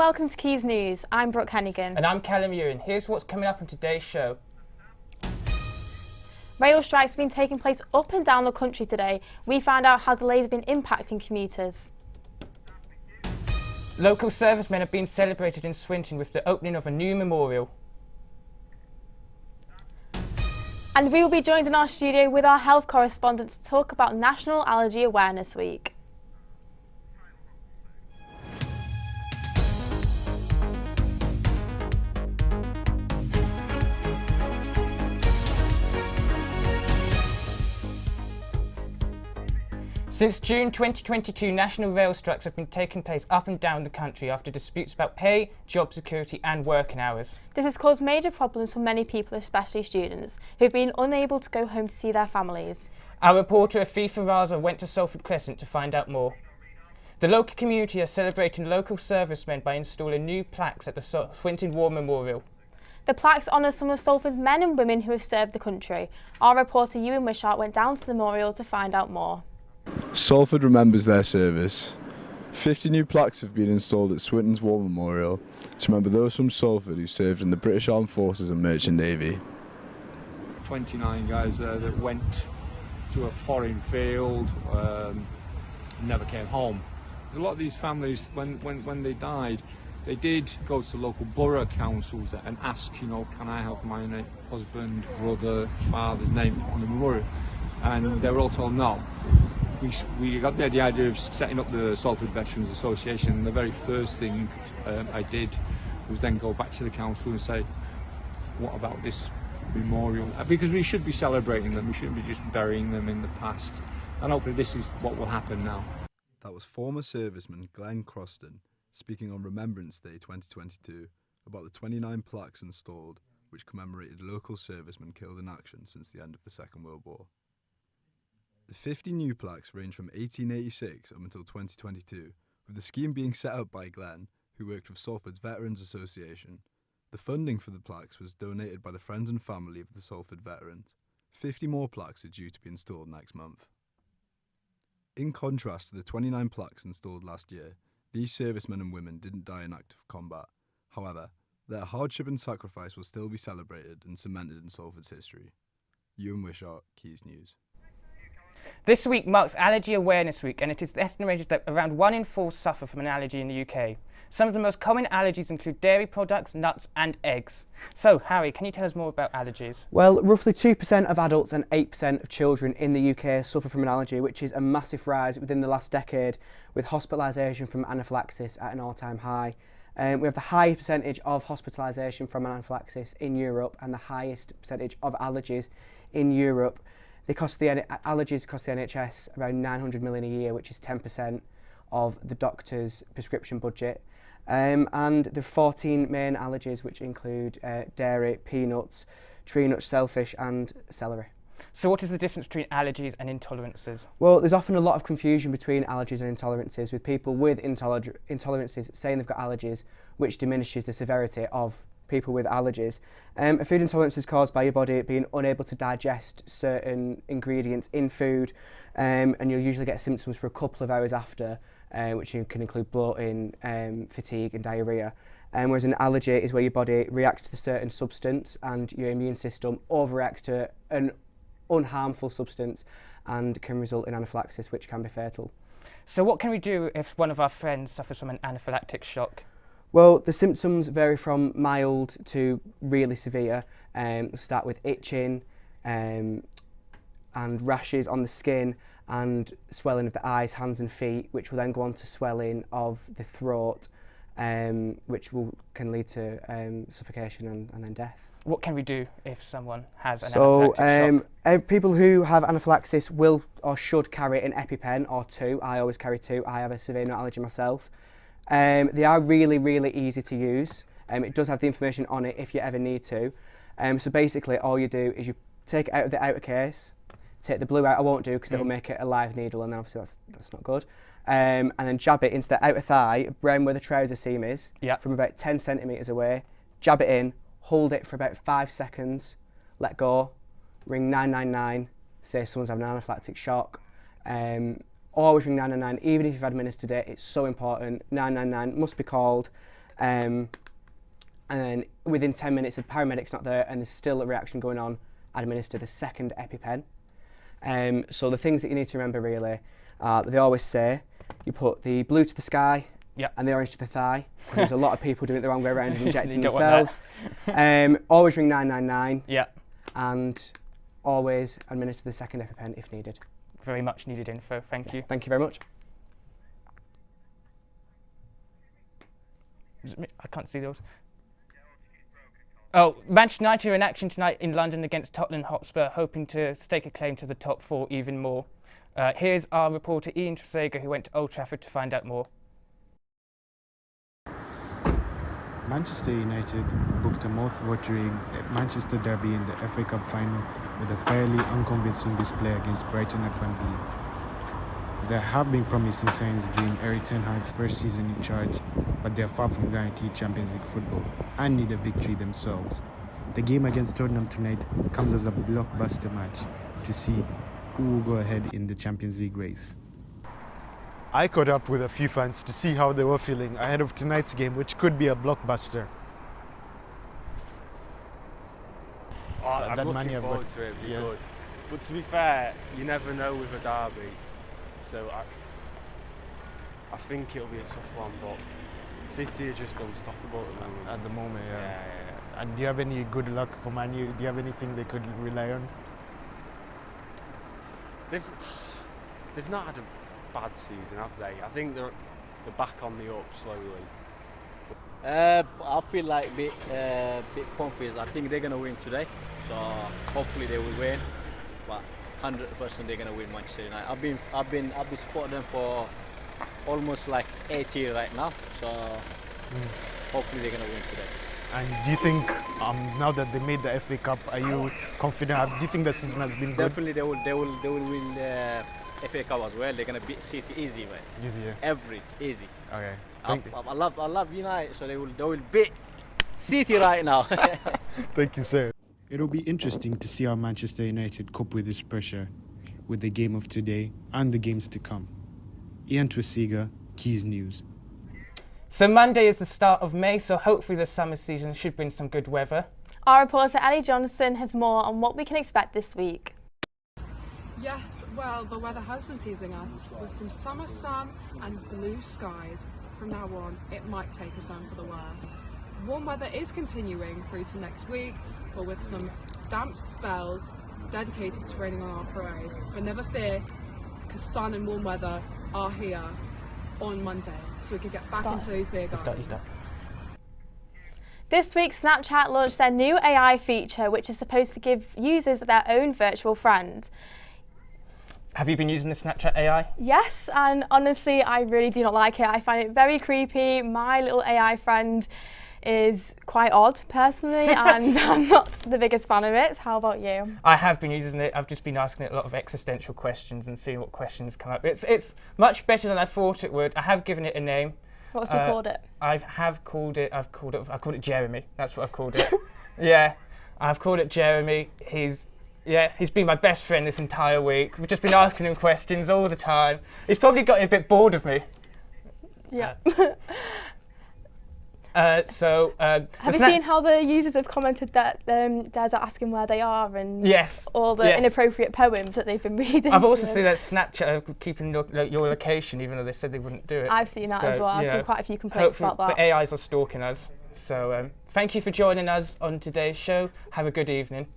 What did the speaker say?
welcome to Quays News. I'm Brooke Hennigan. And I'm Callum Ewan. Here's what's coming up on today's show. Rail strikes have been taking place up and down the country today. We found out how delays have been impacting commuters. Local servicemen have been celebrated in Swinton with the opening of a new memorial. And we will be joined in our studio with our health correspondent to talk about National Allergy Awareness Week. Since June 2022, national rail strikes have been taking place up and down the country after disputes about pay, job security and working hours. This has caused major problems for many people, especially students, who have been unable to go home to see their families. Our reporter Afifa Raza went to Salford Crescent to find out more. The local community are celebrating local servicemen by installing new plaques at the Swinton War Memorial. The plaques honour some of Salford's men and women who have served the country. Our reporter Ewan Wishart went down to the memorial to find out more. Salford remembers their service. 50 new plaques have been installed at Swinton's War Memorial to remember those from Salford who served in the British Armed Forces and Merchant Navy. 29 guys that went to a foreign field, never came home. A lot of these families, when they died, they did go to local borough councils and ask, can I have my husband, brother, father's name on the memorial? And they were all told no. We got the idea of setting up the Salford Veterans Association, and the very first thing I did was then go back to the council and say, what about this memorial? Because we should be celebrating them, we shouldn't be just burying them in the past. And hopefully this is what will happen now. That was former serviceman Glenn Croston speaking on Remembrance Day 2022 about the 29 plaques installed which commemorated local servicemen killed in action since the end of the Second World War. The 50 new plaques range from 1886 up until 2022, with the scheme being set up by Glenn, who worked with Salford's Veterans Association. The funding for the plaques was donated by the friends and family of the Salford veterans. 50 more plaques are due to be installed next month. In contrast to the 29 plaques installed last year, these servicemen and women didn't die in active combat. However, their hardship and sacrifice will still be celebrated and cemented in Salford's history. Ewan Wishart, Quays News. This week marks Allergy Awareness Week, and it is estimated that around 1 in 4 suffer from an allergy in the UK. Some of the most common allergies include dairy products, nuts and eggs. So, Harry, can you tell us more about allergies? Well, roughly 2% of adults and 8% of children in the UK suffer from an allergy, which is a massive rise within the last decade, with hospitalisation from anaphylaxis at an all-time high. We have the highest percentage of hospitalisation from anaphylaxis in Europe and the highest percentage of allergies in Europe. Allergies cost the NHS around 900 million a year, which is 10% of the doctor's prescription budget. And there are 14 main allergies, which include dairy, peanuts, tree nuts, shellfish and celery. So what is the difference between allergies and intolerances? Well, there's often a lot of confusion between allergies and intolerances, with people with intolerances saying they've got allergies, which diminishes the severity of people with allergies. A food intolerance is caused by your body being unable to digest certain ingredients in food, and you'll usually get symptoms for a couple of hours after, which can include bloating, fatigue and diarrhoea. Whereas an allergy is where your body reacts to a certain substance and your immune system overreacts to an unharmful substance and can result in anaphylaxis, which can be fatal. So what can we do if one of our friends suffers from an anaphylactic shock? Well, the symptoms vary from mild to really severe. Start with itching and rashes on the skin and swelling of the eyes, hands and feet, which will then go on to swelling of the throat, which can lead to suffocation and then death. What can we do if someone has an anaphylactic shock? People who have anaphylaxis will or should carry an EpiPen or 2. I always carry 2. I have a severe nut allergy myself. They are really, really easy to use. It does have the information on it if you ever need to. So basically all you do is you take it out of the outer case, take the blue out, I won't do because it will make it a live needle and then obviously that's not good. And then jab it into the outer thigh, around where the trouser seam is, from about 10 centimetres away, jab it in, hold it for about 5 seconds, let go, ring 999, say someone's having an anaphylactic shock. Always ring 999, even if you've administered it, it's so important. 999 must be called. And then within 10 minutes, if the paramedic's not there and there's still a reaction going on, administer the second EpiPen. So the things that you need to remember really, they always say, you put the blue to the sky and the orange to the thigh. There's a lot of people doing it the wrong way around and injecting themselves. Always ring 999. And always administer the second EpiPen if needed. Very much needed info, thank you. Thank you very much. I can't see those. Oh, Manchester United are in action tonight in London against Tottenham Hotspur, hoping to stake a claim to the top 4 even more. Here's our reporter Ian Trezeguet, who went to Old Trafford to find out more. Manchester United booked a mouth-watering Manchester derby in the FA Cup final with a fairly unconvincing display against Brighton at Wembley. There have been promising signs during Erik ten Hag's first season in charge, but they are far from guaranteed Champions League football and need a victory themselves. The game against Tottenham tonight comes as a blockbuster match to see who will go ahead in the Champions League race. I caught up with a few fans to see how they were feeling ahead of tonight's game, which could be a blockbuster. I'm looking forward to it, it'll be good. But to be fair, you never know with a derby, so I think it'll be a tough one, but City are just unstoppable at the moment. At the moment, Yeah. And do you have any good luck for Man U? Do you have anything they could rely on? They've not had a bad season, have they? I think they're back on the up slowly. I feel like a bit confused. I think they're gonna win today, so hopefully they will win. But 100% they're gonna win Manchester United. I've been supporting them for almost like 8 years right now, so hopefully they're gonna win today. And do you think now that they made the FA Cup, are you confident? Do you think the season has been good? Definitely they will win FA Cup as well. They're gonna beat City easy, man. Easy, yeah. Easy. Okay. I love United, so they will beat City right now. Thank you, sir. It'll be interesting to see how Manchester United cope with this pressure, with the game of today and the games to come. Ian Trezeguet, Quays News. So Monday is the start of May, so hopefully the summer season should bring some good weather. Our reporter Ellie Johnson has more on what we can expect this week. Yes, well, the weather has been teasing us with some summer sun and blue skies. From now on, it might take a turn for the worse. Warm weather is continuing through to next week, but with some damp spells dedicated to raining on our parade. But never fear, because sun and warm weather are here on Monday, so we can get back into those beer gardens. This week, Snapchat launched their new AI feature, which is supposed to give users their own virtual friend. Have you been using the Snapchat AI? Yes, and honestly, I really do not like it. I find it very creepy. My little AI friend is quite odd, personally, and I'm not the biggest fan of it. How about you? I have been using it. I've just been asking it a lot of existential questions and seeing what questions come up. It's much better than I thought it would. I have given it a name. What's you called it? I've called it Jeremy. That's what I've called it. Yeah, I've called it Jeremy. He's been my best friend this entire week. We've just been asking him questions all the time. He's probably gotten a bit bored of me. Yeah. Have you seen how the users have commented that they're asking where they are and all the inappropriate poems that they've been reading? I've also seen that Snapchat are keeping your location, even though they said they wouldn't do it. I've seen that as well. I've seen quite a few complaints about that. The AIs are stalking us. So thank you for joining us on today's show. Have a good evening.